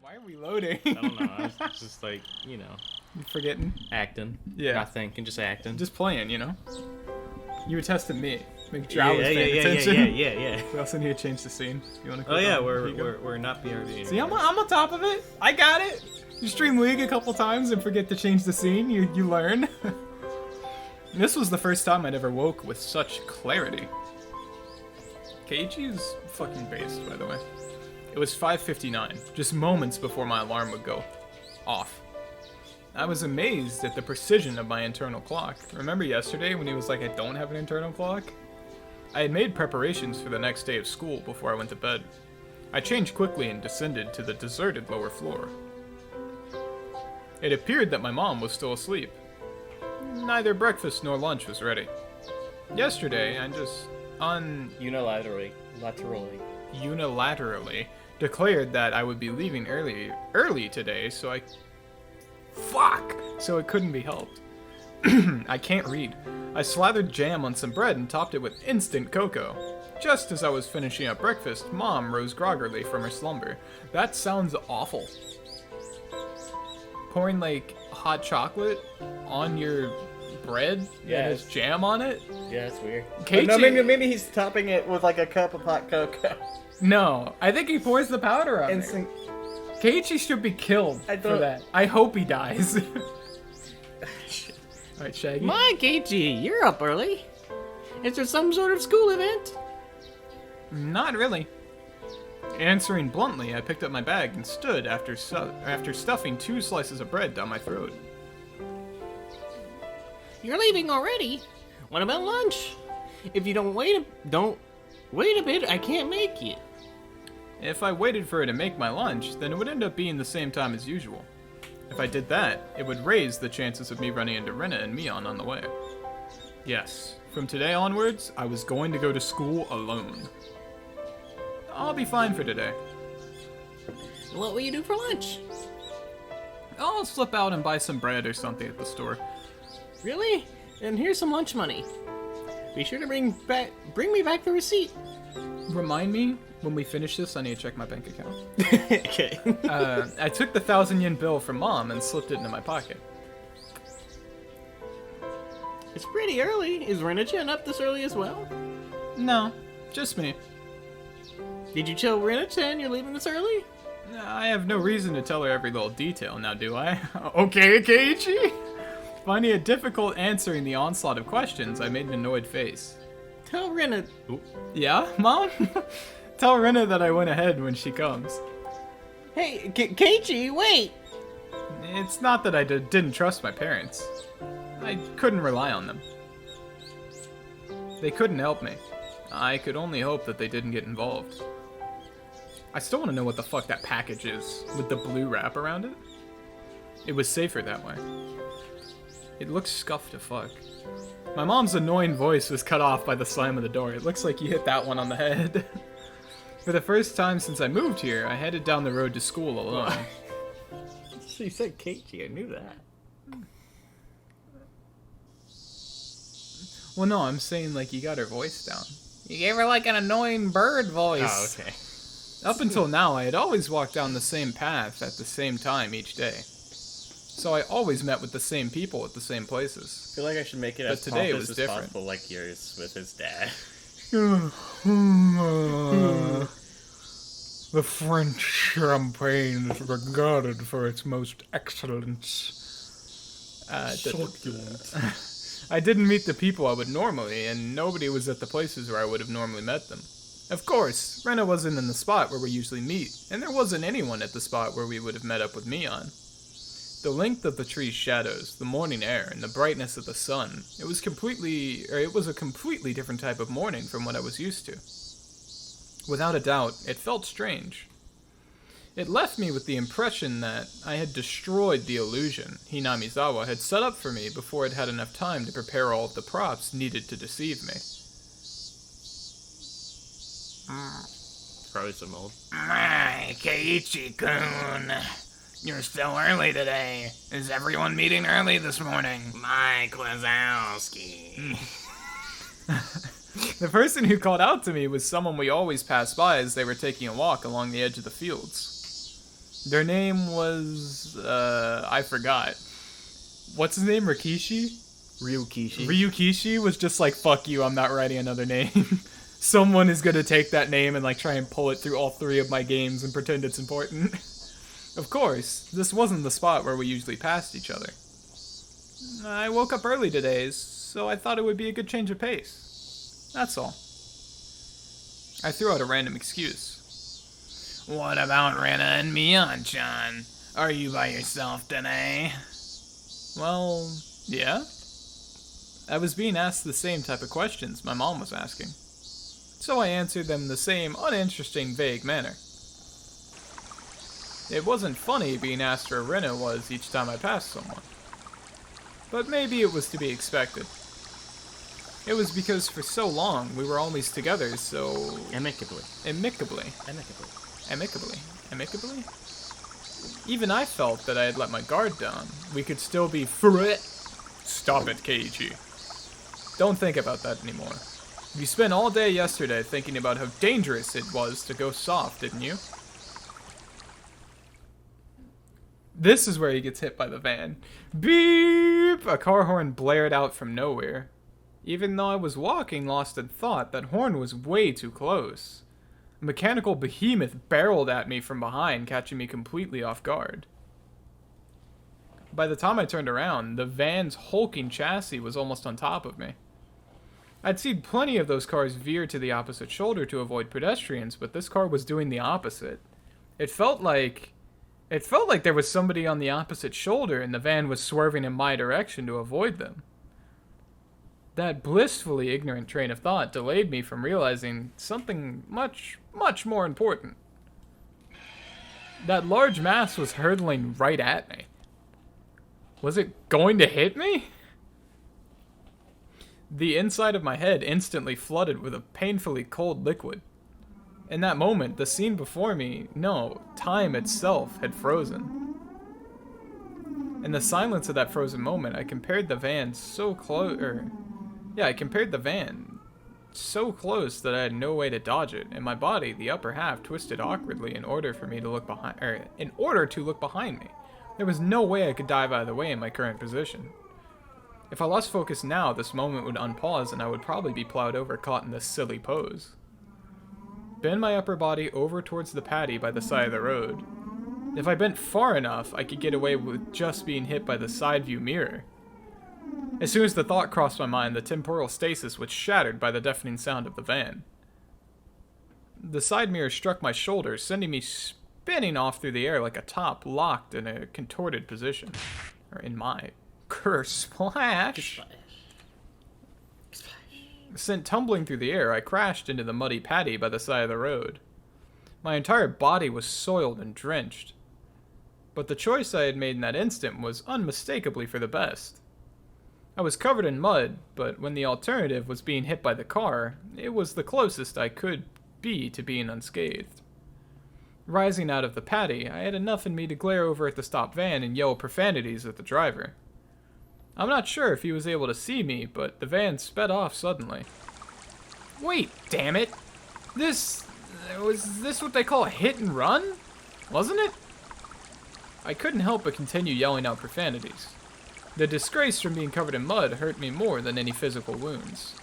Why are we loading? I don't know. I was just like, Forgetting? acting. Yeah. Not thinking, just acting. Just playing, You were testing me. Make sure I was yeah, paying attention. yeah. We also need to change the scene. You want to? Oh yeah, we're not BRB. See, I'm on top of it. I got it. You stream League a couple times and forget to change the scene. You learn. This was the first time I'd ever woke with such clarity. Keiichi's fucking based, by the way. It was 5:59, just moments before my alarm would go off. I was amazed at the precision of my internal clock. Remember yesterday when he was like, I don't have an internal clock? I had made preparations for the next day of school before I went to bed. I changed quickly and descended to the deserted lower floor. It appeared that my mom was still asleep. Neither breakfast nor lunch was ready. Yesterday, I just Unilaterally declared that I would be leaving early today, so it couldn't be helped. I can't read. I slathered jam on some bread and topped it with instant cocoa. Just as I was finishing up breakfast, Mom rose groggily from her slumber. That sounds awful. Pouring like hot chocolate on your bread that has jam on it? Yeah, that's weird. Keiichi... No, maybe he's topping it with like a cup of hot cocoa. No, I think he pours the powder on Instant. there. Keiichi should be killed for that. I hope he dies. Alright, Shaggy. My Keiichi, you're up early. Is there some sort of school event? Not really. Answering bluntly, I picked up my bag and stood after stuffing 2 slices of bread down my throat. You're leaving already? What about lunch? If you don't wait a bit, I can't make it. If I waited for her to make my lunch, then it would end up being the same time as usual. If I did that, it would raise the chances of me running into Rena and Mion on the way. Yes, from today onwards, I was going to go to school alone. I'll be fine for today. What will you do for lunch? I'll slip out and buy some bread or something at the store. Really? Then here's some lunch money. Be sure to bring me back the receipt. Remind me, when we finish this, I need to check my bank account. Okay. I took the 1,000-yen bill from Mom and slipped it into my pocket. It's pretty early. Is Rena-chan up this early as well? No, just me. Did you tell Rena-chan you're leaving this early? I have no reason to tell her every little detail now, do I? Okay, Keiichi? Finding it difficult answering the onslaught of questions, I made an annoyed face. Tell Rena... Yeah, Mom? Tell Rena that I went ahead when she comes. Hey, Keiichi, wait! It's not that I didn't trust my parents. I couldn't rely on them. They couldn't help me. I could only hope that they didn't get involved. I still want to know what the fuck that package is, with the blue wrap around it. It was safer that way. It looks scuffed to fuck. My mom's annoying voice was cut off by the slam of the door. It looks like you hit that one on the head. For the first time since I moved here, I headed down the road to school alone. She said Keiichi, I knew that. Well, no, I'm saying like you got her voice down. You gave her like an annoying bird voice. Oh, okay. Up until now, I had always walked down the same path at the same time each day. So I always met with the same people at the same places. I feel like I should make it But as today it pompous was as different. possible, like yours with his dad. The French champagne is regarded for its most excellence. Succulent. I didn't meet the people I would normally, and nobody was at the places where I would have normally met them. Of course, Rena wasn't in the spot where we usually meet, and there wasn't anyone at the spot where we would have met up with Mion. The length of the tree's shadows, the morning air, and the brightness of the sun, it was a completely different type of morning from what I was used to. Without a doubt, it felt strange. It left me with the impression that I had destroyed the illusion Hinamizawa had set up for me before it had enough time to prepare all of the props needed to deceive me. Probably some old. My, Keiichi-kun. You're still early today. Is everyone meeting early this morning? Mike Wazowski. The person who called out to me was someone we always passed by as they were taking a walk along the edge of the fields. Their name was, I forgot. What's his name? Rikishi? Ryukishi. Ryukishi was just like, fuck you, I'm not writing another name. Someone is gonna take that name and like try and pull it through all 3 of my games and pretend it's important. Of course, this wasn't the spot where we usually passed each other. I woke up early today, so I thought it would be a good change of pace. That's all. I threw out a random excuse. What about Rena and Mion-chan? Are you by yourself today? Well, yeah. I was being asked the same type of questions my mom was asking. So I answered them in the same uninteresting, vague manner. It wasn't funny being asked where Rena was each time I passed someone. But maybe it was to be expected. It was because for so long we were always together, so... Amicably. Amicably. Amicably. Amicably. Amicably? Even I felt that I had let my guard down. We could still be Stop it, Keiichi. Don't think about that anymore. You spent all day yesterday thinking about how dangerous it was to go soft, didn't you? This is where he gets hit by the van. Beep! A car horn blared out from nowhere. Even though I was walking lost in thought, that horn was way too close. A mechanical behemoth barreled at me from behind, catching me completely off guard. By the time I turned around, the van's hulking chassis was almost on top of me. I'd seen plenty of those cars veer to the opposite shoulder to avoid pedestrians, but this car was doing the opposite. It felt like there was somebody on the opposite shoulder and the van was swerving in my direction to avoid them. That blissfully ignorant train of thought delayed me from realizing something much, much more important. That large mass was hurtling right at me. Was it going to hit me? The inside of my head instantly flooded with a painfully cold liquid. In that moment, the scene before me, no, time itself had frozen. In the silence of that frozen moment, I compared the van so close, so close that I had no way to dodge it, and my body, the upper half, twisted awkwardly in order to look behind me. There was no way I could dive out of the way in my current position. If I lost focus now, this moment would unpause and I would probably be plowed over caught in this silly pose. Bend my upper body over towards the paddy by the side of the road. If I bent far enough, I could get away with just being hit by the side view mirror. As soon as the thought crossed my mind, the temporal stasis was shattered by the deafening sound of the van. The side mirror struck my shoulder, sending me spinning off through the air like a top locked in a contorted position. Or in my splash. Sent tumbling through the air, I crashed into the muddy paddy by the side of the road. My entire body was soiled and drenched. But the choice I had made in that instant was unmistakably for the best. I was covered in mud, but when the alternative was being hit by the car, it was the closest I could be to being unscathed. Rising out of the paddy, I had enough in me to glare over at the stopped van and yell profanities at the driver. I'm not sure if he was able to see me, but the van sped off suddenly. Wait, damn it! Was this what they call a hit and run? Wasn't it? I couldn't help but continue yelling out profanities. The disgrace from being covered in mud hurt me more than any physical wounds.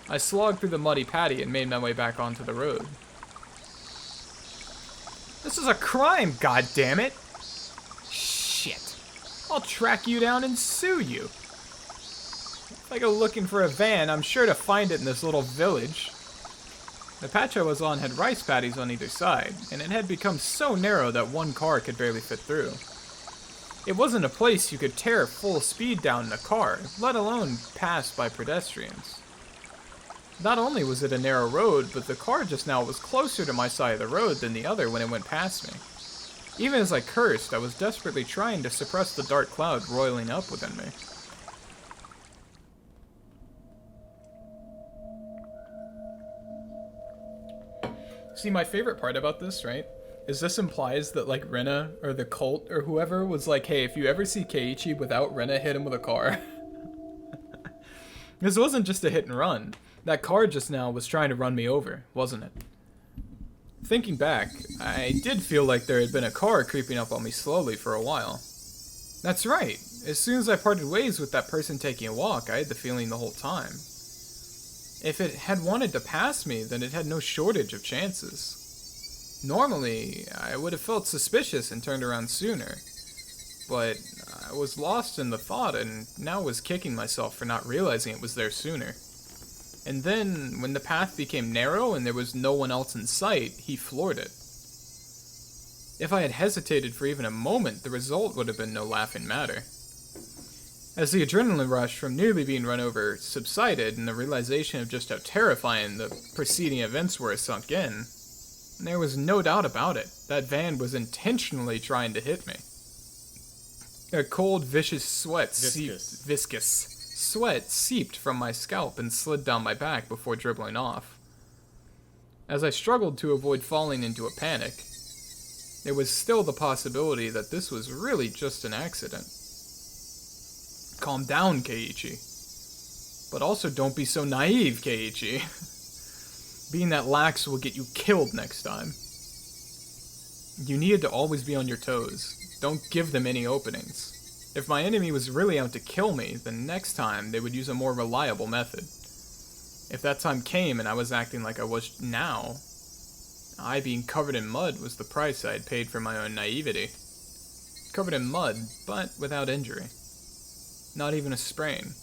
I slogged through the muddy paddy and made my way back onto the road. This is a crime, goddammit! Shit. I'll track you down and sue you. If I go looking for a van, I'm sure to find it in this little village. The patch I was on had rice paddies on either side, and it had become so narrow that one car could barely fit through. It wasn't a place you could tear full speed down in a car, let alone pass by pedestrians. Not only was it a narrow road, but the car just now was closer to my side of the road than the other when it went past me. Even as I cursed, I was desperately trying to suppress the dark cloud roiling up within me. See, my favorite part about this, right, is this implies that, like, Rena, or the cult, or whoever was like, hey, if you ever see Keiichi without Rena, hit him with a car. This wasn't just a hit and run. That car just now was trying to run me over, wasn't it? Thinking back, I did feel like there had been a car creeping up on me slowly for a while. That's right. As soon as I parted ways with that person taking a walk, I had the feeling the whole time. If it had wanted to pass me, then it had no shortage of chances. Normally, I would have felt suspicious and turned around sooner. But I was lost in the thought and now was kicking myself for not realizing it was there sooner. And then, when the path became narrow and there was no one else in sight, he floored it. If I had hesitated for even a moment, the result would have been no laughing matter. As the adrenaline rush from nearly being run over subsided and the realization of just how terrifying the preceding events were sunk in, there was no doubt about it. That van was intentionally trying to hit me. A cold, vicious sweat viscous sweat seeped from my scalp and slid down my back before dribbling off. As I struggled to avoid falling into a panic, there was still the possibility that this was really just an accident. Calm down, Keiichi. But also don't be so naive, Keiichi. Being that lax will get you killed next time. You needed to always be on your toes. Don't give them any openings. If my enemy was really out to kill me, then next time they would use a more reliable method. If that time came and I was acting like I was now, I being covered in mud was the price I had paid for my own naivety. Covered in mud, but without injury. Not even a sprain.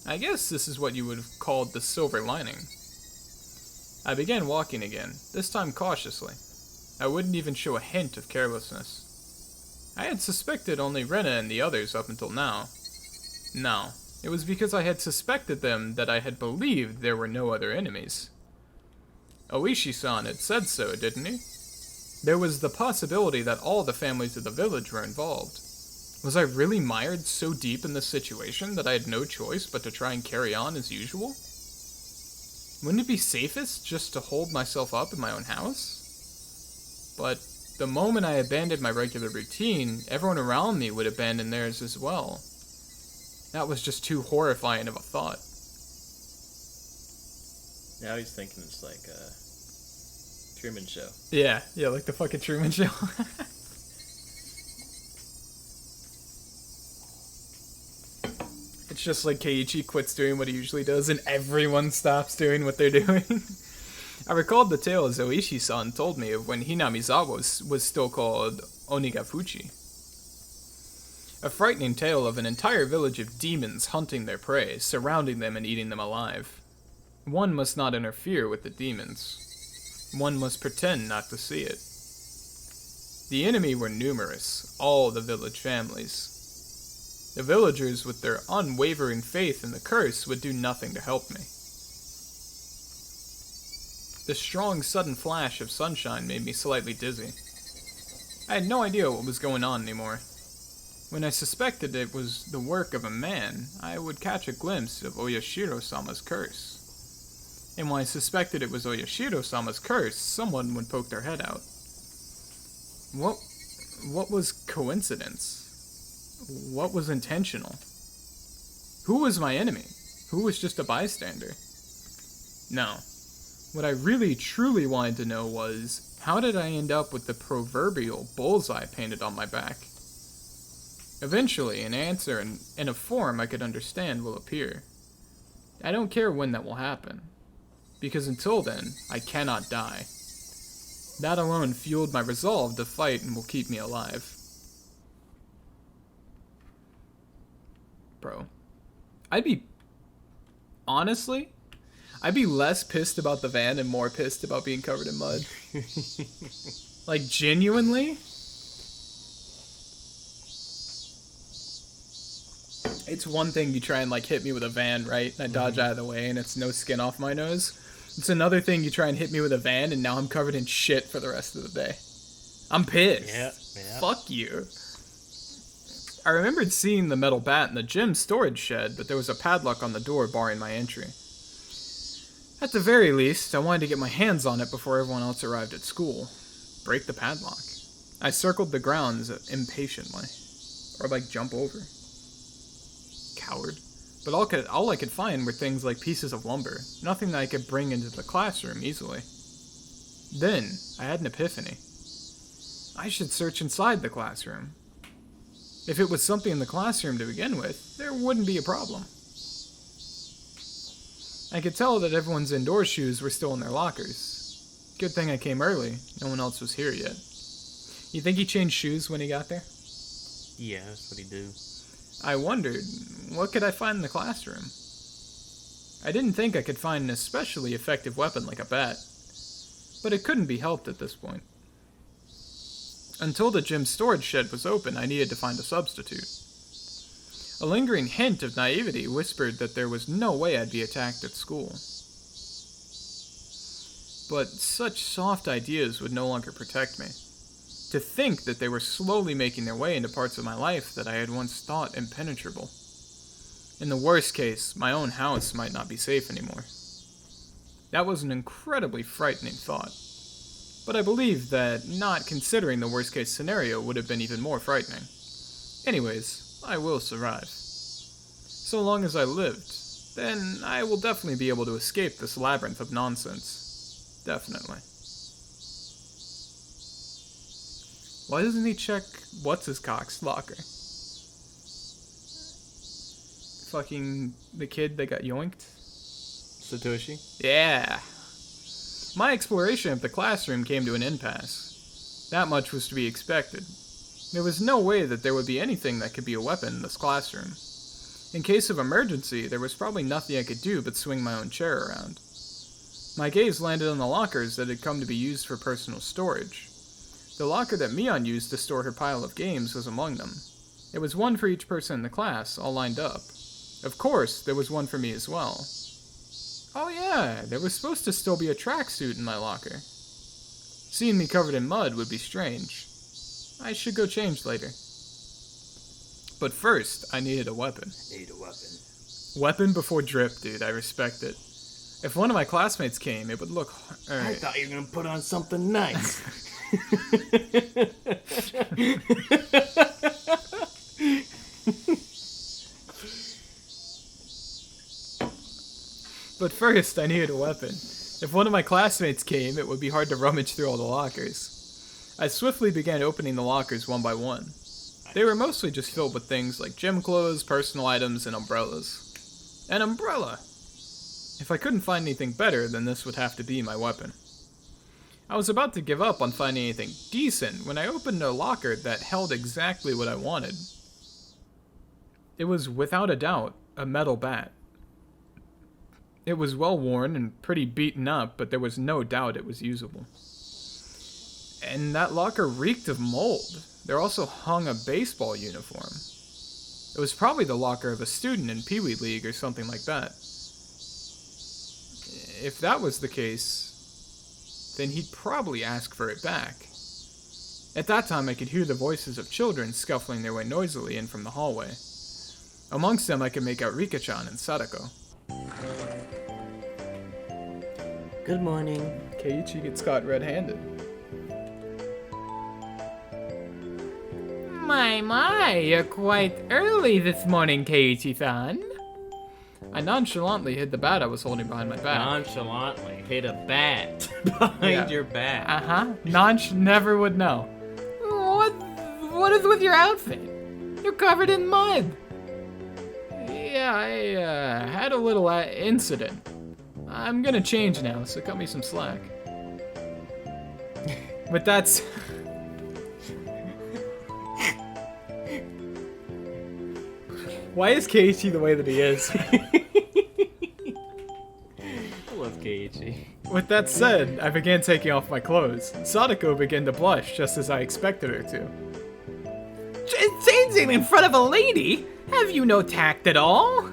I guess this is what you would have called the silver lining. I began walking again, this time cautiously. I wouldn't even show a hint of carelessness. I had suspected only Rena and the others up until now. No, it was because I had suspected them that I had believed there were no other enemies. Oishi-san had said so, didn't he? There was the possibility that all the families of the village were involved. Was I really mired so deep in this situation that I had no choice but to try and carry on as usual? Wouldn't it be safest just to hold myself up in my own house? But the moment I abandoned my regular routine, everyone around me would abandon theirs as well. That was just too horrifying of a thought. Now he's thinking it's like a Truman Show. Yeah, like the fucking Truman Show. It's just like Keiichi quits doing what he usually does and everyone stops doing what they're doing. I recalled the tale Oishi-san told me of when Hinamizawa was still called Onikakushi. A frightening tale of an entire village of demons hunting their prey, surrounding them and eating them alive. One must not interfere with the demons. One must pretend not to see it. The enemy were numerous, all the village families. The villagers, with their unwavering faith in the curse, would do nothing to help me. The strong, sudden flash of sunshine made me slightly dizzy. I had no idea what was going on anymore. When I suspected it was the work of a man, I would catch a glimpse of Oyashiro-sama's curse. And when I suspected it was Oyashiro-sama's curse, someone would poke their head out. What was coincidence? What was intentional? Who was my enemy? Who was just a bystander? No. What I really truly wanted to know was, how did I end up with the proverbial bullseye painted on my back? Eventually, an answer in a form I could understand will appear. I don't care when that will happen, because until then, I cannot die. That alone fueled my resolve to fight and will keep me alive. Bro, I'd be less pissed about the van and more pissed about being covered in mud. Like, genuinely? It's one thing you try and, like, hit me with a van, right? And I dodge out of the way and it's no skin off my nose. It's another thing you try and hit me with a van and now I'm covered in shit for the rest of the day. I'm pissed. Yeah. Fuck you. I remembered seeing the metal bat in the gym storage shed, but there was a padlock on the door barring my entry. At the very least, I wanted to get my hands on it before everyone else arrived at school. Break the padlock. I circled the grounds impatiently. Or, like, jump over. Coward. But all I could find were things like pieces of lumber. Nothing that I could bring into the classroom easily. Then, I had an epiphany. I should search inside the classroom. If it was something in the classroom to begin with, there wouldn't be a problem. I could tell that everyone's indoor shoes were still in their lockers. Good thing I came early. No one else was here yet. You think he changed shoes when he got there? Yeah, that's what he do. I wondered, what could I find in the classroom? I didn't think I could find an especially effective weapon like a bat, but it couldn't be helped at this point. Until the gym storage shed was open, I needed to find a substitute. A lingering hint of naivety whispered that there was no way I'd be attacked at school. But such soft ideas would no longer protect me. To think that they were slowly making their way into parts of my life that I had once thought impenetrable. In the worst case, my own house might not be safe anymore. That was an incredibly frightening thought. But I believe that not considering the worst case scenario would have been even more frightening. Anyways, I will survive. So long as I lived, then I will definitely be able to escape this labyrinth of nonsense. Definitely. Why doesn't he check what's-his-cock's locker? Fucking the kid that got yoinked? Satoshi? Yeah. My exploration of the classroom came to an impasse. That much was to be expected. There was no way that there would be anything that could be a weapon in this classroom. In case of emergency, there was probably nothing I could do but swing my own chair around. My gaze landed on the lockers that had come to be used for personal storage. The locker that Mion used to store her pile of games was among them. There was one for each person in the class, all lined up. Of course, there was one for me as well. Oh yeah, there was supposed to still be a tracksuit in my locker. Seeing me covered in mud would be strange. I should go change later. But first, I needed a weapon. Need a weapon. Weapon before drip, dude, I respect it. If one of my classmates came, it would look... I thought you were gonna put on something nice. But first, I needed a weapon. If one of my classmates came, it would be hard to rummage through all the lockers. I swiftly began opening the lockers one by one. They were mostly just filled with things like gym clothes, personal items, and umbrellas. An umbrella! If I couldn't find anything better, then this would have to be my weapon. I was about to give up on finding anything decent when I opened a locker that held exactly what I wanted. It was, without a doubt, a metal bat. It was well worn and pretty beaten up, but there was no doubt it was usable. And that locker reeked of mold. There also hung a baseball uniform. It was probably the locker of a student in Pee Wee League or something like that. If that was the case, then he'd probably ask for it back. At that time, I could hear the voices of children scuffling their way noisily in from the hallway. Amongst them, I could make out Rika-chan and Sadako. Good morning. Keiichi gets caught red-handed. My, you're quite early this morning, Keiichi-san. I nonchalantly hid the bat I was holding behind my back. Nonchalantly hit a bat behind your back. Nonch never would know. What is with your outfit? You're covered in mud. Yeah, I had a little incident. I'm gonna change now, so cut me some slack. But that's... Why is Keiichi the way that he is? I love Keiichi. With that said, I began taking off my clothes. Sadako began to blush just as I expected her to. Changing in front of a lady? Have you no tact at all?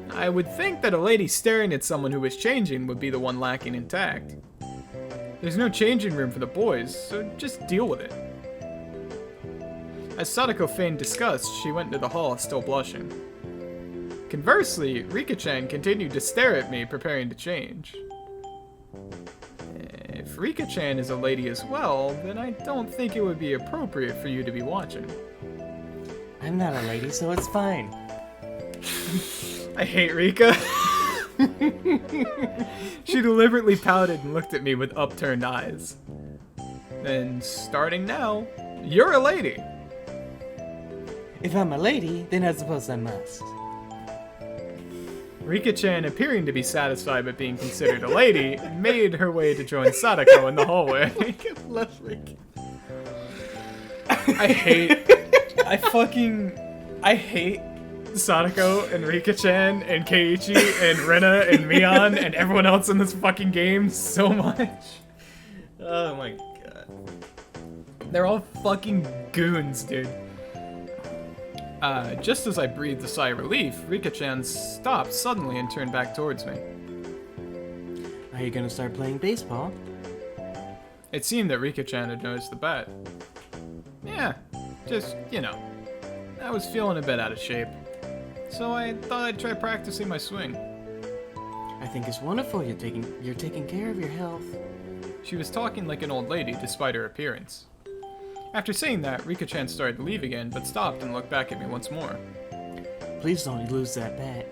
I would think that a lady staring at someone who was changing would be the one lacking in tact. There's no changing room for the boys, so just deal with it. As Sadako feigned disgust, she went into the hall still blushing. Conversely, Rika-chan continued to stare at me, preparing to change. If Rika-chan is a lady as well, then I don't think it would be appropriate for you to be watching. I'm not a lady, so it's fine. I hate Rika. She deliberately pouted and looked at me with upturned eyes. Then, starting now, you're a lady. If I'm a lady, then I suppose I must. Rika-chan, appearing to be satisfied with being considered a lady, made her way to join Sadako in the hallway. I hate Sadako and Rika-chan and Keiichi and Rena and Mion and everyone else in this fucking game so much. Oh my god. They're all fucking goons, dude. Just as I breathed a sigh of relief, Rika-chan stopped suddenly and turned back towards me. Are you gonna start playing baseball? It seemed that Rika-chan had noticed the bat. Yeah, just, I was feeling a bit out of shape. So I thought I'd try practicing my swing. I think it's wonderful you're taking care of your health. She was talking like an old lady despite her appearance. After saying that, Rika-chan started to leave again, but stopped and looked back at me once more. Please don't lose that bat.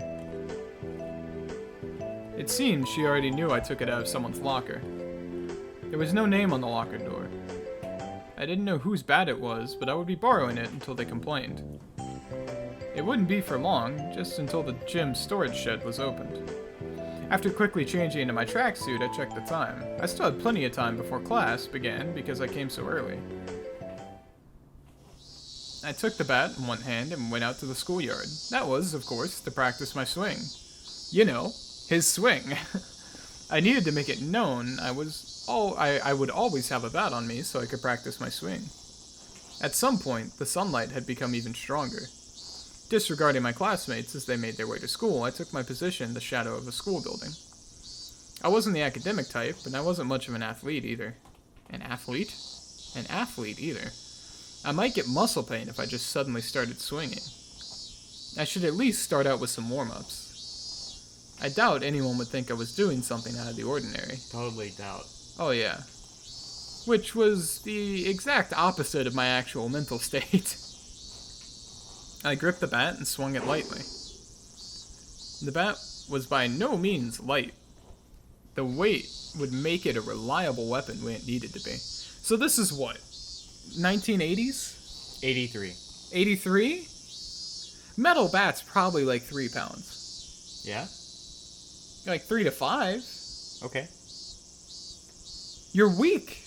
It seemed she already knew I took it out of someone's locker. There was no name on the locker door. I didn't know whose bat it was, but I would be borrowing it until they complained. It wouldn't be for long, just until the gym's storage shed was opened. After quickly changing into my tracksuit, I checked the time. I still had plenty of time before class began because I came so early. I took the bat in one hand and went out to the schoolyard. That was, of course, to practice my swing. His swing. I needed to make it known I would always have a bat on me so I could practice my swing. At some point, the sunlight had become even stronger. Disregarding my classmates as they made their way to school, I took my position in the shadow of a school building. I wasn't the academic type, but I wasn't much of an athlete either. An athlete? An athlete either. I might get muscle pain if I just suddenly started swinging. I should at least start out with some warm-ups. I doubt anyone would think I was doing something out of the ordinary. Totally doubt. Oh yeah. Which was the exact opposite of my actual mental state. I gripped the bat and swung it lightly. The bat was by no means light. The weight would make it a reliable weapon when it needed to be. So this is what? 1980s? 83. 83? Metal bat's probably like 3 pounds. Yeah? Like 3 to 5. Okay. You're weak.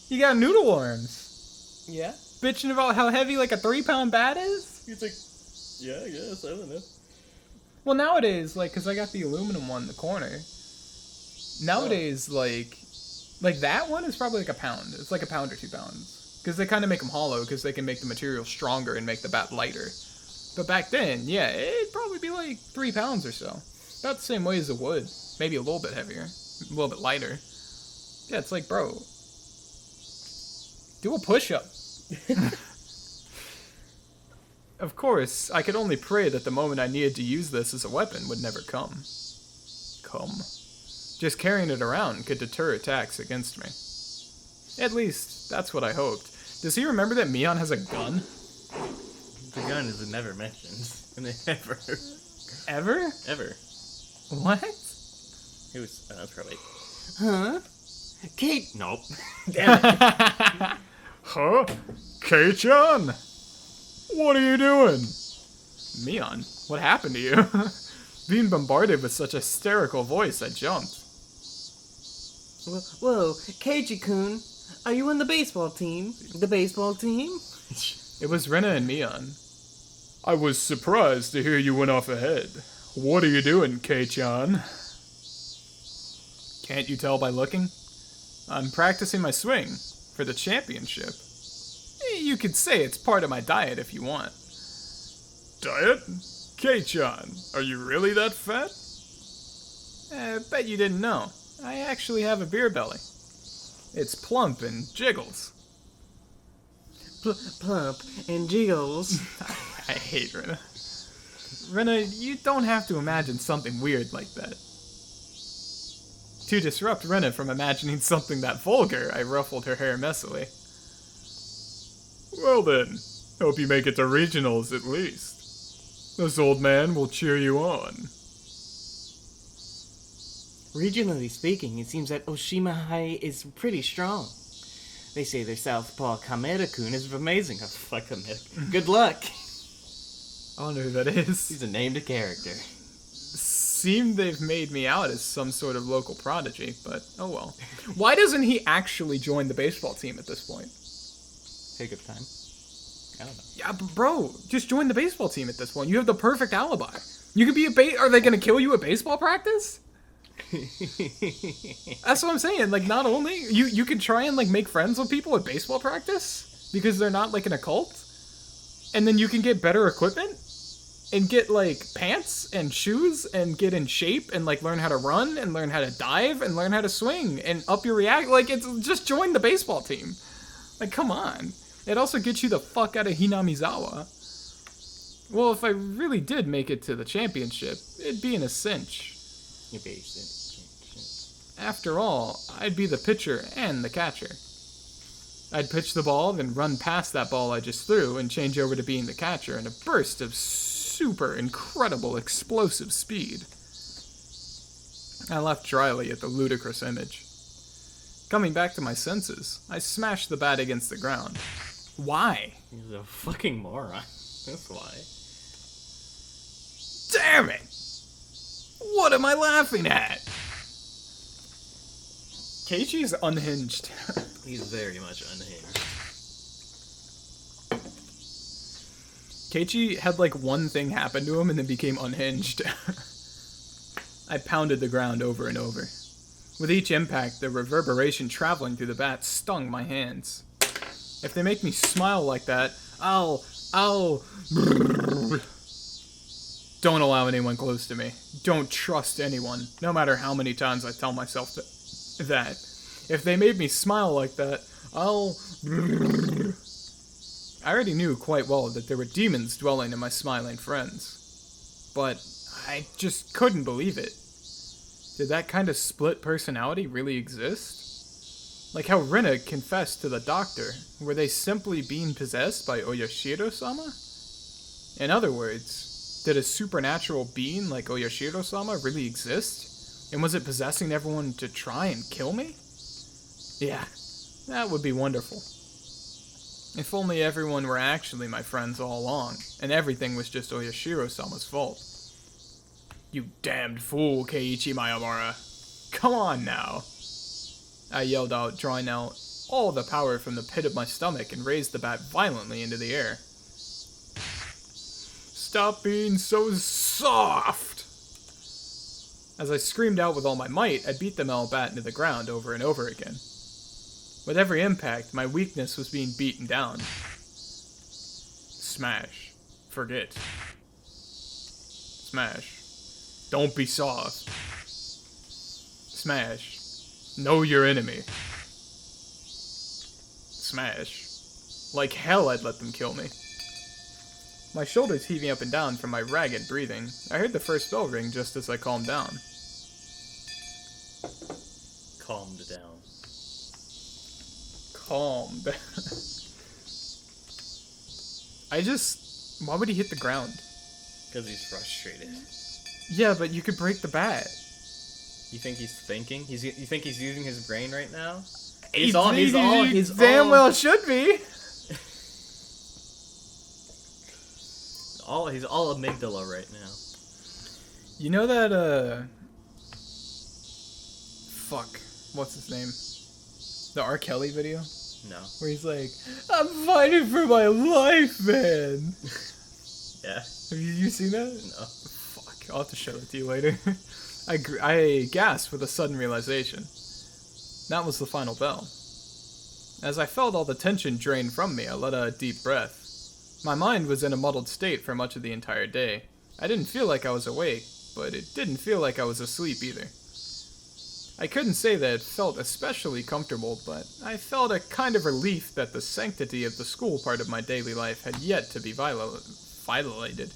You got noodle arms. Yeah? Bitching about how heavy like a 3-pound bat is? He's like, yeah, I guess, I don't know. Well, nowadays, because I got the aluminum one in the corner. Nowadays, like that one is probably like a pound. It's like a pound or 2 pounds. Because they kind of make them hollow because they can make the material stronger and make the bat lighter. But back then, yeah, it'd probably be like 3 pounds or so. About the same way as it would. Maybe a little bit heavier. A little bit lighter. Yeah, it's like, bro, do a push-up. Of course, I could only pray that the moment I needed to use this as a weapon would never come. Just carrying it around could deter attacks against me. At least, that's what I hoped. Does he remember that Mion has a gun? The gun is never mentioned. Ever. Ever? Ever. What? It was, that's probably... Huh? Kate? Nope. Damn it. Huh? Kei-chan? What are you doing? Mion, what happened to you? Being bombarded with such a hysterical voice, I jumped. Whoa, Keiji-kun, are you on the baseball team? The baseball team? It was Rena and Mion. I was surprised to hear you went off ahead. What are you doing, Kei-chan? Can't you tell by looking? I'm practicing my swing for the championship. You could say it's part of my diet if you want. Diet? Kei-chan, are you really that fat? Bet you didn't know. I actually have a beer belly. It's plump and jiggles. Plump and jiggles. I hate Rena. Rena, you don't have to imagine something weird like that. To disrupt Rena from imagining something that vulgar, I ruffled her hair messily. Well then, hope you make it to regionals at least. This old man will cheer you on. Regionally speaking, it seems that Oshima High is pretty strong. They say their southpaw Kamera-kun is amazing. Oh, fuck Kamera. Good luck. I wonder who that is. He's a named character. Seem they've made me out as some sort of local prodigy, but oh well. Why doesn't he actually join the baseball team at this point? Take up time. I don't know. Yeah, but bro, just join the baseball team at this point. You have the perfect alibi. You could be Are they gonna kill you at baseball practice? That's what I'm saying. Like, not only you can try and like make friends with people at baseball practice because they're not like in a cult, and then you can get better equipment and get like pants and shoes and get in shape and like learn how to run and learn how to dive and learn how to swing and up your react. Like, it's just join the baseball team. Like, come on. It also gets you the fuck out of Hinamizawa. Well, if I really did make it to the championship, it'd be in a cinch. You based it. After all, I'd be the pitcher and the catcher. I'd pitch the ball, then run past that ball I just threw and change over to being the catcher in a burst of super incredible explosive speed. I laughed dryly at the ludicrous image. Coming back to my senses, I smashed the bat against the ground. Why? He's a fucking moron. That's why. Damn it! What am I laughing at? Keiichi's unhinged. He's very much unhinged. Keiichi had like one thing happen to him and then became unhinged. I pounded the ground over and over. With each impact, the reverberation traveling through the bat stung my hands. If they make me smile like that, I'll... Don't allow anyone close to me. Don't trust anyone, no matter how many times I tell myself that. If they made me smile like that, I'll... I already knew quite well that there were demons dwelling in my smiling friends. But I just couldn't believe it. Did that kind of split personality really exist? Like how Rina confessed to the doctor, were they simply being possessed by Oyashiro-sama? In other words, did a supernatural being like Oyashiro-sama really exist? And was it possessing everyone to try and kill me? Yeah, that would be wonderful. If only everyone were actually my friends all along, and everything was just Oyashiro-sama's fault. You damned fool, Keiichi Mayamura. Come on now. I yelled out, drawing out all the power from the pit of my stomach and raised the bat violently into the air. Stop being so soft! As I screamed out with all my might, I beat the metal bat into the ground over and over again. With every impact, my weakness was being beaten down. Smash. Forget. Smash. Don't be soft. Smash. Know your enemy. Smash. Like hell I'd let them kill me. My shoulders heaving up and down from my ragged breathing, I heard the first bell ring just as I calmed down. Calmed down. Calmed. Why would he hit the ground? Because he's frustrated. Yeah, but you could break the bat. You think he's thinking? You think he's using his brain right now? He's Damn well should be. He's all amygdala right now. You know that, fuck. What's his name? The R. Kelly video? No. Where he's like, I'm fighting for my life, man. Yeah. Have you seen that? No. Fuck, I'll have to show it to you later. I gasped with a sudden realization. That was the final bell. As I felt all the tension drain from me, I let out a deep breath. My mind was in a muddled state for much of the entire day. I didn't feel like I was awake, but it didn't feel like I was asleep either. I couldn't say that it felt especially comfortable, but I felt a kind of relief that the sanctity of the school part of my daily life had yet to be violated.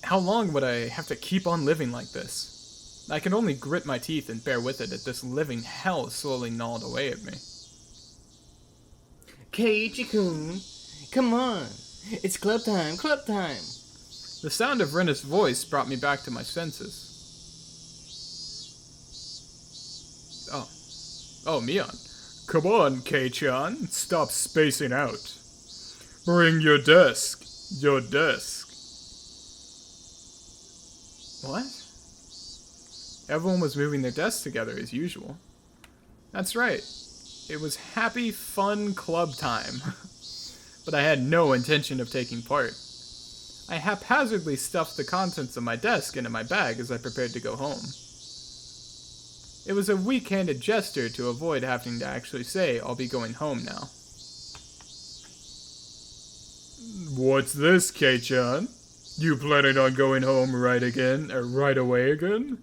How long would I have to keep on living like this? I could only grit my teeth and bear with it as this living hell slowly gnawed away at me. Keiichi-kun, come on. It's club time, club time. The sound of Rena's voice brought me back to my senses. Oh, Mion. Come on, Kei-chan. Stop spacing out. Bring your desk. Your desk. What? Everyone was moving their desks together as usual. That's right. It was happy, fun club time. But I had no intention of taking part. I haphazardly stuffed the contents of my desk into my bag as I prepared to go home. It was a weak-handed gesture to avoid having to actually say, I'll be going home now. What's this, Kei-chan? You planning on going home right away again?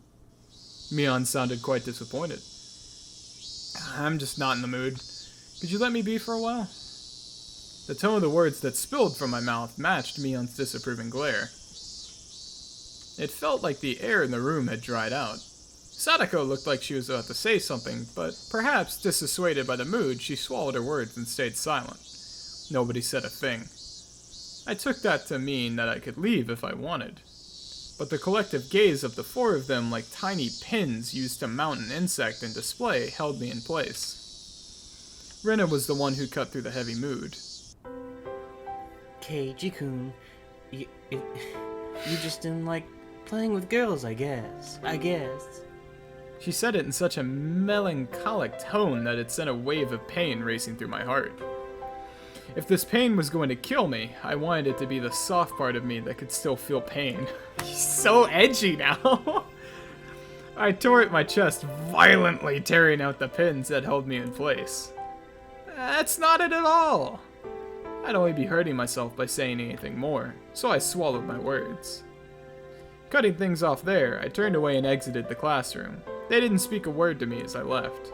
Mion sounded quite disappointed. I'm just not in the mood. Could you let me be for a while? The tone of the words that spilled from my mouth matched Mion's disapproving glare. It felt like the air in the room had dried out. Sadako looked like she was about to say something, but perhaps dissuaded by the mood, she swallowed her words and stayed silent. Nobody said a thing. I took that to mean that I could leave if I wanted. But the collective gaze of the four of them, like tiny pins used to mount an insect in display, held me in place. Rena was the one who cut through the heavy mood. Keiji-kun, you just didn't like playing with girls, I guess. She said it in such a melancholic tone that it sent a wave of pain racing through my heart. If this pain was going to kill me, I wanted it to be the soft part of me that could still feel pain. He's so edgy now. I tore at my chest, violently tearing out the pins that held me in place. That's not it at all. I'd only be hurting myself by saying anything more, so I swallowed my words. Cutting things off there, I turned away and exited the classroom. They didn't speak a word to me as I left.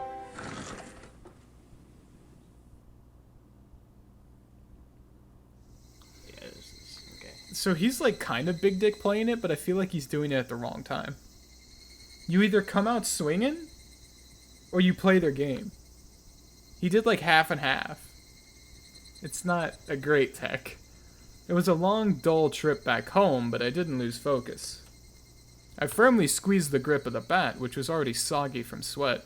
Yeah, this is okay. So he's like kind of big dick playing it, but I feel like he's doing it at the wrong time. You either come out swinging, or you play their game. He did like half and half. It's not a great tech. It was a long, dull trip back home, but I didn't lose focus. I firmly squeezed the grip of the bat, which was already soggy from sweat.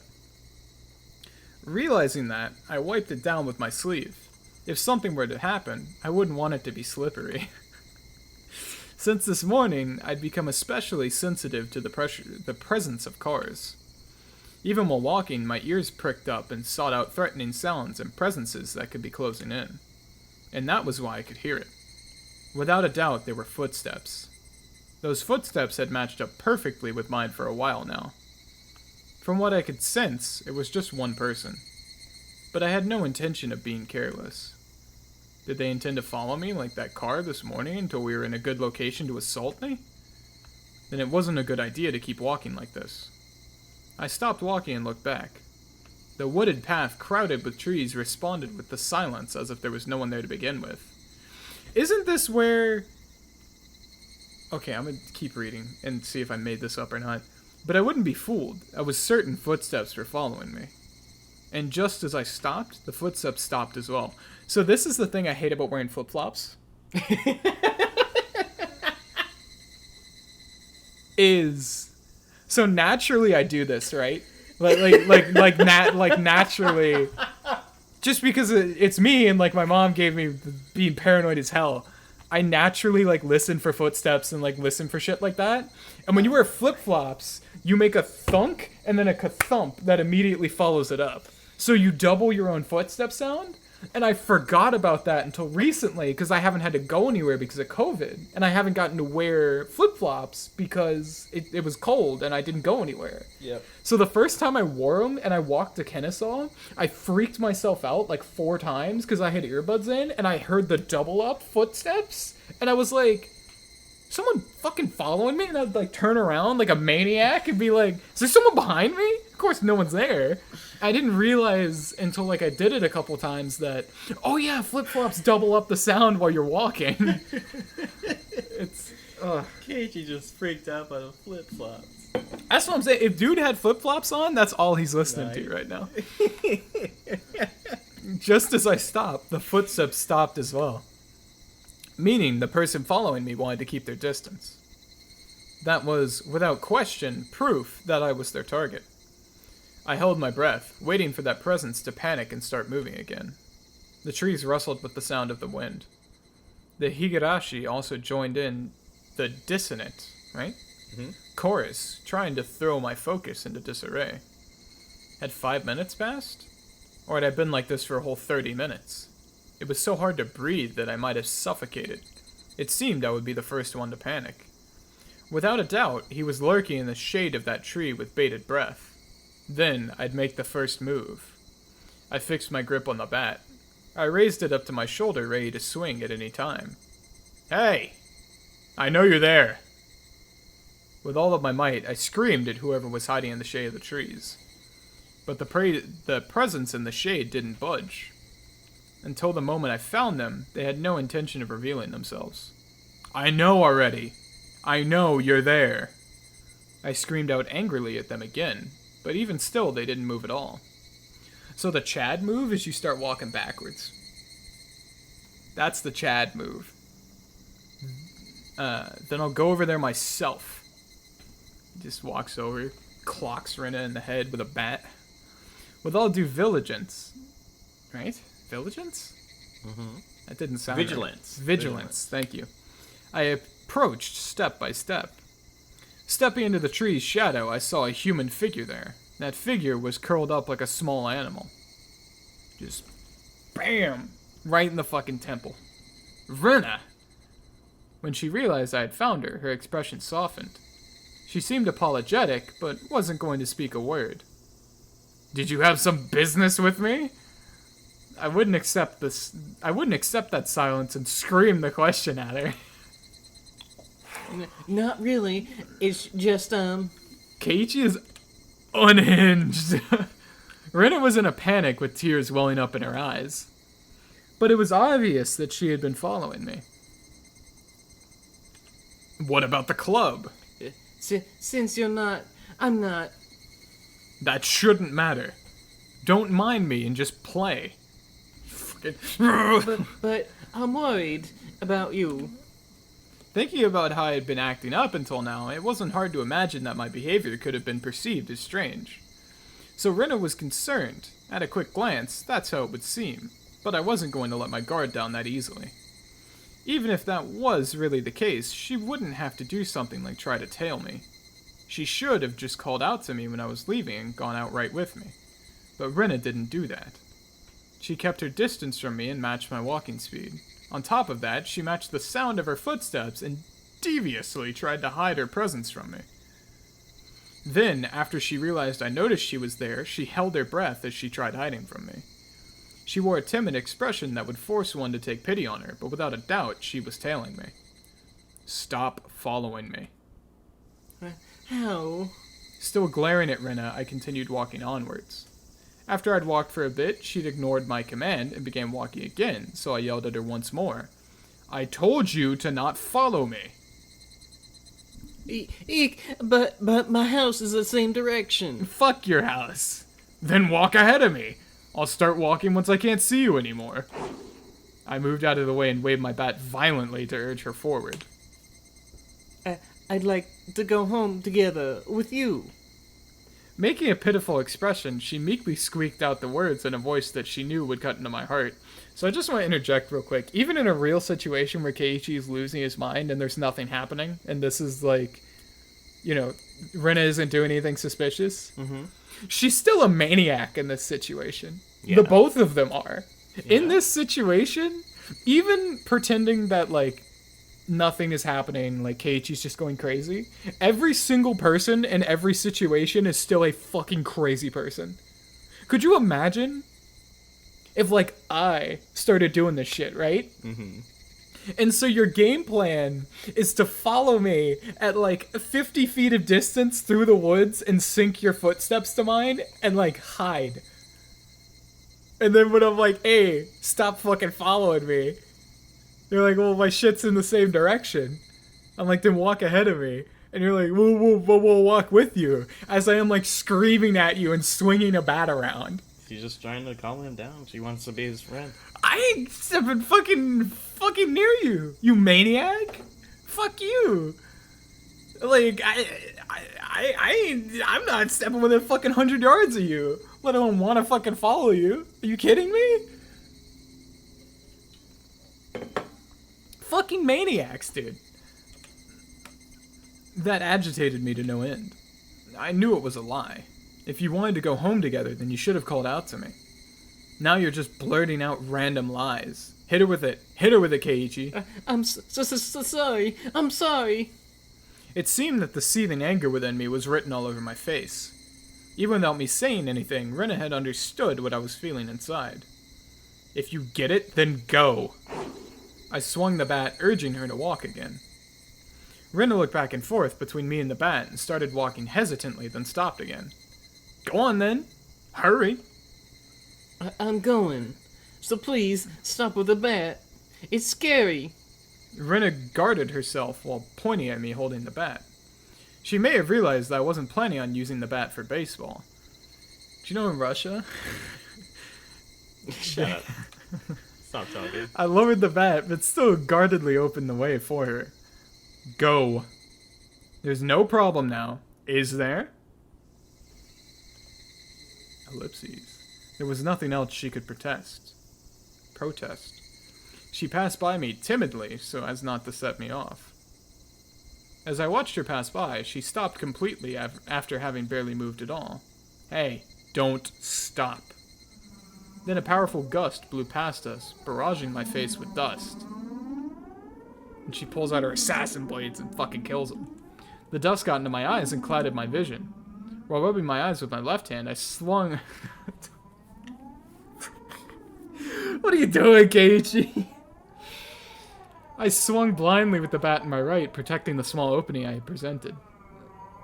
Realizing that, I wiped it down with my sleeve. If something were to happen, I wouldn't want it to be slippery. Since this morning, I'd become especially sensitive to the presence of cars. Even while walking, my ears pricked up and sought out threatening sounds and presences that could be closing in. And that was why I could hear it. Without a doubt, they were footsteps. Those footsteps had matched up perfectly with mine for a while now. From what I could sense, it was just one person. But I had no intention of being careless. Did they intend to follow me like that car this morning until we were in a good location to assault me? Then it wasn't a good idea to keep walking like this. I stopped walking and looked back. The wooded path crowded with trees responded with the silence as if there was no one there to begin with. Isn't this where... Okay, I'm gonna keep reading and see if I made this up or not. But I wouldn't be fooled. I was certain footsteps were following me. And just as I stopped, the footsteps stopped as well. So this is the thing I hate about wearing flip-flops. So naturally I do this, right? Like naturally, just because it's me and like my mom gave me being paranoid as hell. I naturally like listen for footsteps and like listen for shit like that. And when you wear flip-flops, you make a thunk and then a ka-thump that immediately follows it up. So you double your own footstep sound. And I forgot about that until recently because I haven't had to go anywhere because of COVID. And I haven't gotten to wear flip-flops because it was cold and I didn't go anywhere. Yep. So the first time I wore them and I walked to Kennesaw, I freaked myself out like 4 times because I had earbuds in and I heard the double-up footsteps. And I was like, someone fucking following me? And I'd like turn around like a maniac and be like, is there someone behind me? Of course no one's there. I didn't realize until like I did it a couple times that, oh yeah, flip-flops double up the sound while you're walking. It's, Keiji just freaked out by the flip-flops. that's what I'm saying. If dude had flip-flops on, that's all he's listening to right now. Just as I stopped, the footsteps stopped as well. Meaning the person following me wanted to keep their distance. That was, without question, proof that I was their target. I held my breath, waiting for that presence to panic and start moving again. The trees rustled with the sound of the wind. The Higurashi also joined in the dissonant, right? Chorus, trying to throw my focus into disarray. Had 5 minutes passed? Or had I been like this for a whole 30 minutes? It was so hard to breathe that I might have suffocated. It seemed I would be the first one to panic. Without a doubt, he was lurking in the shade of that tree with bated breath. Then I'd make the first move. I fixed my grip on the bat. I raised it up to my shoulder, ready to swing at any time. Hey! I know you're there! With all of my might, I screamed at whoever was hiding in the shade of the trees. But the presence in the shade didn't budge. Until the moment I found them, they had no intention of revealing themselves. I know already! I know you're there! I screamed out angrily at them again, but even still they didn't move at all. So the Chad move is you start walking backwards. That's the Chad move. Then I'll go over there myself. He just walks over, clocks Rena in the head with a bat. With all due vigilance. Right? Vigilance? Mm-hmm. That didn't sound Vigilance. Right. Vigilance, thank you. I approached step by step. Stepping into the tree's shadow, I saw a human figure there. That figure was curled up like a small animal. Just BAM! Right in the fucking temple. Rena! When she realized I had found her, her expression softened. She seemed apologetic, but wasn't going to speak a word. Did you have some business with me? I wouldn't accept that silence and scream the question at her. Not really. It's just, Keiichi is unhinged. Rena was in a panic with tears welling up in her eyes. But it was obvious that she had been following me. What about the club? Since I'm not. That shouldn't matter. Don't mind me and just play. But I'm worried about you. Thinking about how I had been acting up until now, it wasn't hard to imagine that my behavior could have been perceived as strange. So Rena was concerned. At a quick glance, that's how it would seem. But I wasn't going to let my guard down that easily. Even if that was really the case, she wouldn't have to do something like try to tail me. She should have just called out to me when I was leaving and gone out right with me. But Rena didn't do that. She kept her distance from me and matched my walking speed. On top of that, she matched the sound of her footsteps and deviously tried to hide her presence from me. Then, after she realized I noticed she was there, she held her breath as she tried hiding from me. She wore a timid expression that would force one to take pity on her, but without a doubt, she was tailing me. Stop following me. How? Still glaring at Rena, I continued walking onwards. After I'd walked for a bit, she'd ignored my command and began walking again, so I yelled at her once more. I told you to not follow me. Eek, but my house is the same direction. Fuck your house. Then walk ahead of me. I'll start walking once I can't see you anymore. I moved out of the way and waved my bat violently to urge her forward. I'd like to go home together with you. Making a pitiful expression, she meekly squeaked out the words in a voice that she knew would cut into my heart. So I just want to interject real quick. Even in a real situation where Keiichi is losing his mind and there's nothing happening, and this is like, you know, Rena isn't doing anything suspicious, she's still a maniac in this situation. Yeah. The both of them are. Yeah. In this situation, even pretending that, like, nothing is happening, like Keiichi's just going crazy, every single person in every situation is still a fucking crazy person. Could you imagine if, like, I started doing this shit, right? Mm-hmm. And so your game plan is to follow me at, like, 50 feet of distance through the woods and sync your footsteps to mine and, like, hide. And then when I'm like, hey, stop fucking following me, you're like, well, my shit's in the same direction. I'm like, then walk ahead of me. And you're like, we'll walk with you. As I am, like, screaming at you and swinging a bat around. She's just trying to calm him down. She wants to be his friend. I ain't stepping fucking near you, you maniac. Fuck you. Like, I'm not stepping within fucking 100 yards of you, let alone want to fucking follow you. Are you kidding me? Fucking maniacs, dude. That agitated me to no end. I knew it was a lie. If you wanted to go home together, then you should have called out to me. Now you're just blurting out random lies. Hit her with it. Hit her with it, Keiichi. I'm so sorry. I'm sorry. It seemed that the seething anger within me was written all over my face. Even without me saying anything, Rena had understood what I was feeling inside. If you get it, then go. I swung the bat, urging her to walk again. Rena looked back and forth between me and the bat and started walking hesitantly, then stopped again. Go on then. Hurry. I'm going. So please, stop with the bat. It's scary. Rena guarded herself while pointing at me holding the bat. She may have realized that I wasn't planning on using the bat for baseball. Do you know in Russia? Shut up. Stop talking. I lowered the bat, but still guardedly opened the way for her. Go. There's no problem now, is there? Ellipses. There was nothing else she could protest. She passed by me timidly so as not to set me off. As I watched her pass by, she stopped completely after having barely moved at all. Hey, don't stop. Then a powerful gust blew past us, barraging my face with dust. And she pulls out her assassin blades and fucking kills him. The dust got into my eyes and clouded my vision. While rubbing my eyes with my left hand, I swung... What are you doing, Keiichi? I swung blindly with the bat in my right, protecting the small opening I had presented.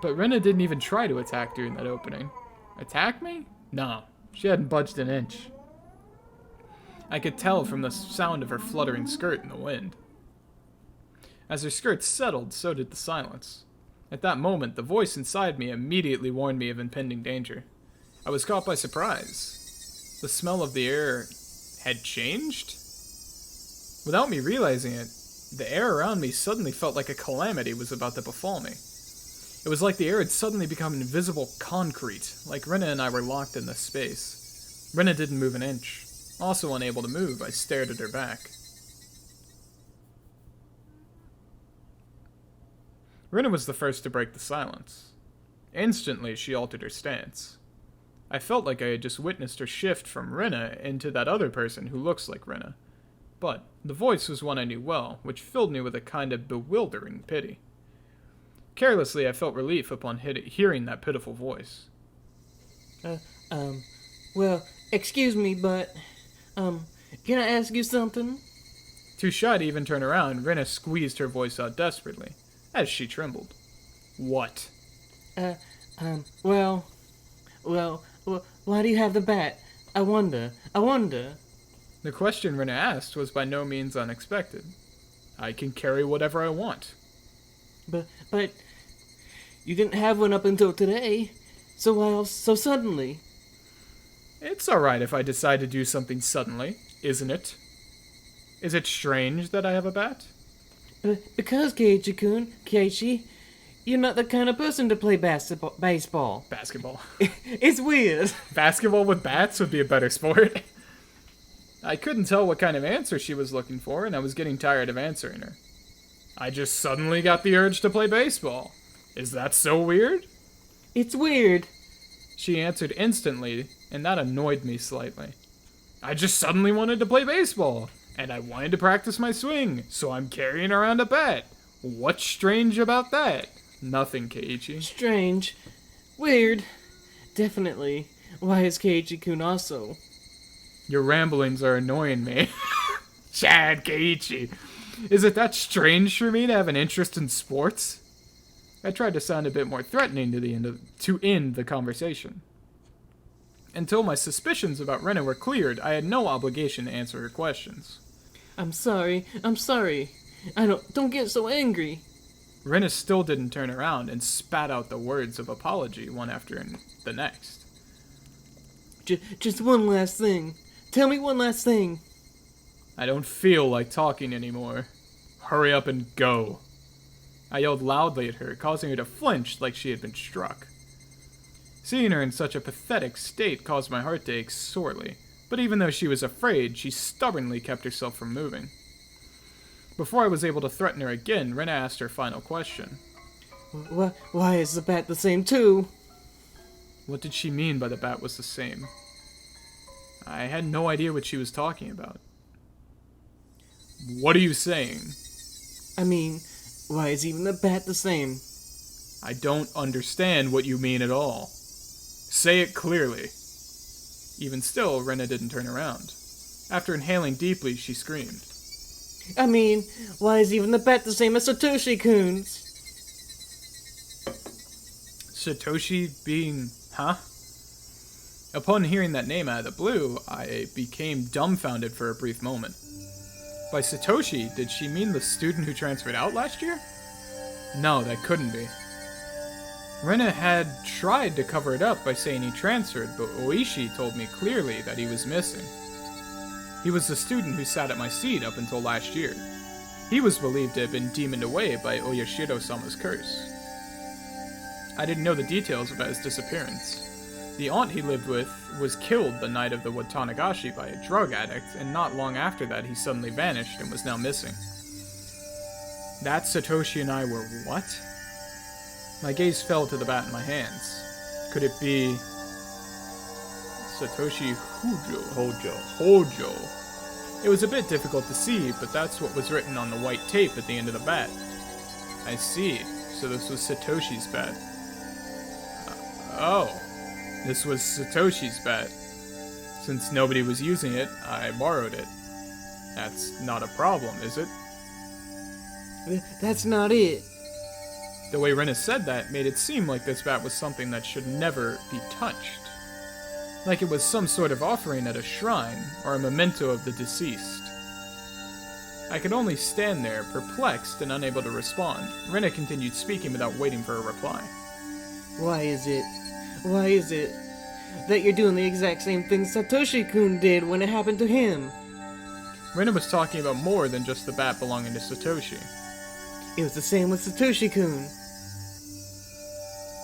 But Rena didn't even try to attack during that opening. Attack me? No, she hadn't budged an inch. I could tell from the sound of her fluttering skirt in the wind. As her skirt settled, so did the silence. At that moment, the voice inside me immediately warned me of impending danger. I was caught by surprise. The smell of the air had changed? Without me realizing it, the air around me suddenly felt like a calamity was about to befall me. It was like the air had suddenly become invisible concrete, like Rena and I were locked in this space. Rena didn't move an inch. Also unable to move, I stared at her back. Rena was the first to break the silence. Instantly, she altered her stance. I felt like I had just witnessed her shift from Rena into that other person who looks like Rena. But the voice was one I knew well, which filled me with a kind of bewildering pity. Carelessly, I felt relief upon hearing that pitiful voice. Well, excuse me, but, can I ask you something? Too shy to even turn around, Rena squeezed her voice out desperately, as she trembled. What? Well, why do you have the bat? I wonder. The question Rena asked was by no means unexpected. I can carry whatever I want. But, you didn't have one up until today, so why else so suddenly? It's alright if I decide to do something suddenly, isn't it? Is it strange that I have a bat? Because, Keiichi, you're not the kind of person to play baseball. Basketball. It's weird. Basketball with bats would be a better sport. I couldn't tell what kind of answer she was looking for, and I was getting tired of answering her. I just suddenly got the urge to play baseball. Is that so weird? It's weird. She answered instantly, and that annoyed me slightly. I just suddenly wanted to play baseball, and I wanted to practice my swing, so I'm carrying around a bat. What's strange about that? Nothing, Keiichi. Strange. Weird. Definitely. Why is Keiichi-kun also? Your ramblings are annoying me. Chad, Keiichi. Is it that strange for me to have an interest in sports? I tried to sound a bit more threatening to end the conversation. Until my suspicions about Rena were cleared, I had no obligation to answer her questions. I'm sorry. Don't get so angry. Rena still didn't turn around and spat out the words of apology one after the next. Just one last thing. Tell me one last thing. I don't feel like talking anymore. Hurry up and go. I yelled loudly at her, causing her to flinch like she had been struck. Seeing her in such a pathetic state caused my heart to ache sorely, but even though she was afraid, she stubbornly kept herself from moving. Before I was able to threaten her again, Rena asked her final question. Why is the bat the same too? What did she mean by the bat was the same? I had no idea what she was talking about. What are you saying? I mean, why is even the bat the same? I don't understand what you mean at all. Say it clearly. Even still, Rena didn't turn around. After inhaling deeply, she screamed. I mean, why is even the bat the same as Satoshi-kun's? Satoshi being... huh? Upon hearing that name out of the blue, I became dumbfounded for a brief moment. By Satoshi, did she mean the student who transferred out last year? No, that couldn't be. Rena had tried to cover it up by saying he transferred, but Oishi told me clearly that he was missing. He was the student who sat at my seat up until last year. He was believed to have been demoned away by Oyashiro-sama's curse. I didn't know the details about his disappearance. The aunt he lived with was killed the night of the Watanagashi by a drug addict, and not long after that he suddenly vanished and was now missing. That Satoshi and I were what? My gaze fell to the bat in my hands. Could it be... Satoshi Hojo. It was a bit difficult to see, but that's what was written on the white tape at the end of the bat. I see. So this was Satoshi's bat. This was Satoshi's bat. Since nobody was using it, I borrowed it. That's not a problem, is it? That's not it. The way Rena said that made it seem like this bat was something that should never be touched. Like it was some sort of offering at a shrine, or a memento of the deceased. I could only stand there, perplexed and unable to respond. Rena continued speaking without waiting for a reply. Why is it that you're doing the exact same thing Satoshi-kun did when it happened to him? Rena was talking about more than just the bat belonging to Satoshi. It was the same with Satoshi-kun.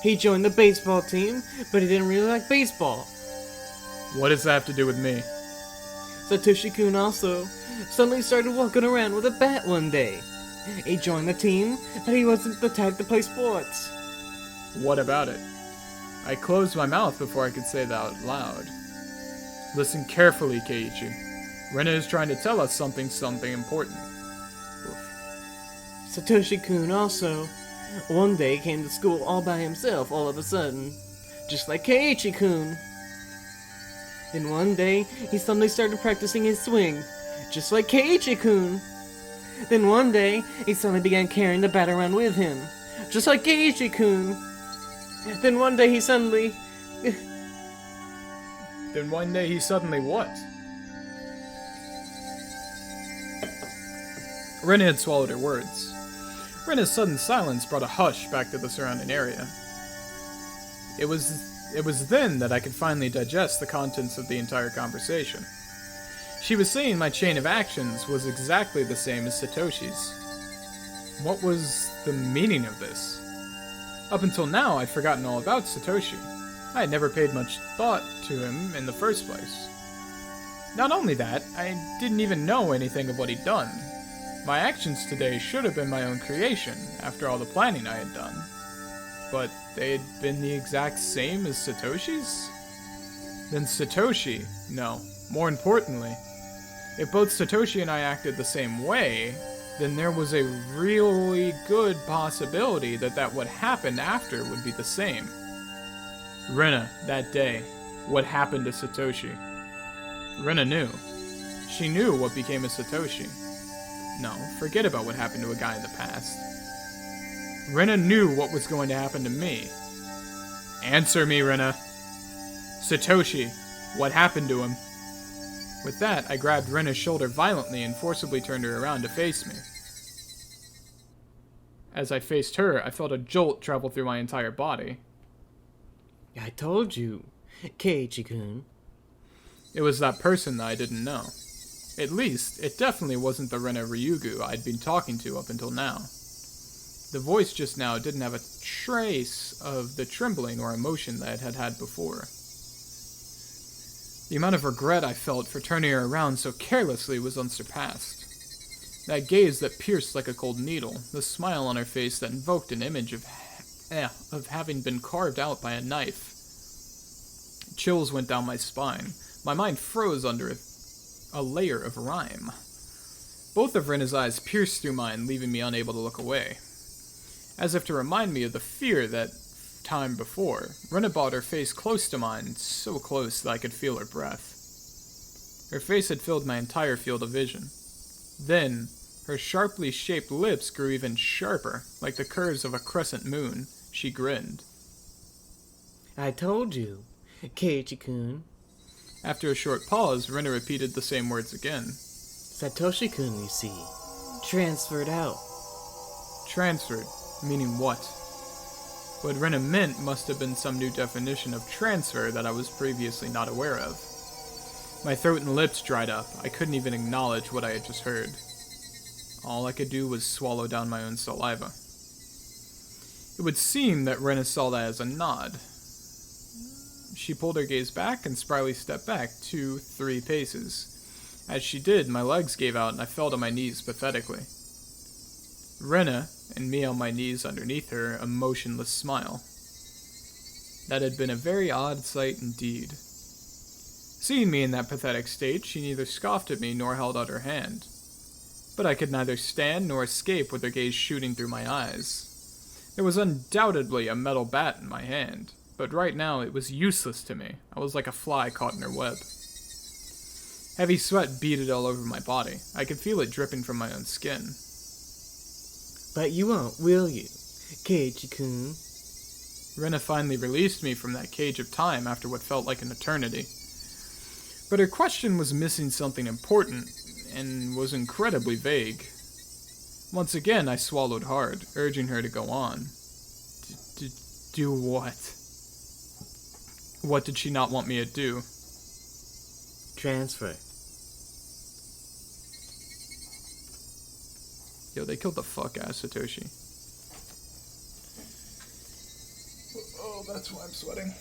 He joined the baseball team, but he didn't really like baseball. What does that have to do with me? Satoshi-kun also suddenly started walking around with a bat one day. He joined the team, but he wasn't the type to play sports. What about it? I closed my mouth before I could say that out loud. Listen carefully, Keiichi. Rena is trying to tell us something important. Satoshi-kun also, one day came to school all by himself all of a sudden, just like Keiichi-kun. Then one day, he suddenly started practicing his swing, just like Keiichi-kun. Then one day, he suddenly began carrying the bat around with him, just like Keiichi-kun. Then one day he suddenly... Then one day he suddenly what? Rena had swallowed her words. Rena's sudden silence brought a hush back to the surrounding area. It was then that I could finally digest the contents of the entire conversation. She was saying my chain of actions was exactly the same as Satoshi's. What was the meaning of this? Up until now, I'd forgotten all about Satoshi. I had never paid much thought to him in the first place. Not only that, I didn't even know anything of what he'd done. My actions today should have been my own creation, after all the planning I had done. But they had been the exact same as Satoshi's? Then Satoshi, no, more importantly, if both Satoshi and I acted the same way, then there was a really good possibility that what happened after would be the same. Rena, that day, what happened to Satoshi? Rena knew. She knew what became of Satoshi. No, forget about what happened to a guy in the past. Rena knew what was going to happen to me. Answer me, Rena. Satoshi, what happened to him? With that, I grabbed Rena's shoulder violently and forcibly turned her around to face me. As I faced her, I felt a jolt travel through my entire body. I told you, Keiichi-kun. It was that person that I didn't know. At least, it definitely wasn't the Rena Ryugu I'd been talking to up until now. The voice just now didn't have a trace of the trembling or emotion that it had had before. The amount of regret I felt for turning her around so carelessly was unsurpassed. That gaze that pierced like a cold needle, the smile on her face that invoked an image of having been carved out by a knife. Chills went down my spine. My mind froze under a layer of rime. Both of Rena's eyes pierced through mine, leaving me unable to look away. As if to remind me of the fear that time before, Rena brought her face close to mine, so close that I could feel her breath. Her face had filled my entire field of vision. Then, her sharply shaped lips grew even sharper, like the curves of a crescent moon. She grinned. I told you, Keiichi-kun. After a short pause, Rena repeated the same words again. Satoshi-kun, you see. Transferred out. Transferred, meaning what? What Rena meant must have been some new definition of transfer that I was previously not aware of. My throat and lips dried up. I couldn't even acknowledge what I had just heard. All I could do was swallow down my own saliva. It would seem that Rena saw that as a nod. She pulled her gaze back and spryly stepped back 2-3 paces. As she did, my legs gave out and I fell to my knees pathetically. Rena, and me on my knees underneath her, a motionless smile. That had been a very odd sight indeed. Seeing me in that pathetic state, she neither scoffed at me nor held out her hand. But I could neither stand nor escape with her gaze shooting through my eyes. There was undoubtedly a metal bat in my hand, but right now it was useless to me. I was like a fly caught in her web. Heavy sweat beaded all over my body. I could feel it dripping from my own skin. But you won't, will you, Keiichi-kun? Rena finally released me from that cage of time after what felt like an eternity. But her question was missing something important, and was incredibly vague. Once again, I swallowed hard, urging her to go on. Do what? What did she not want me to do? Transfer. Yo, they killed the fuck out of Satoshi. Oh, that's why I'm sweating.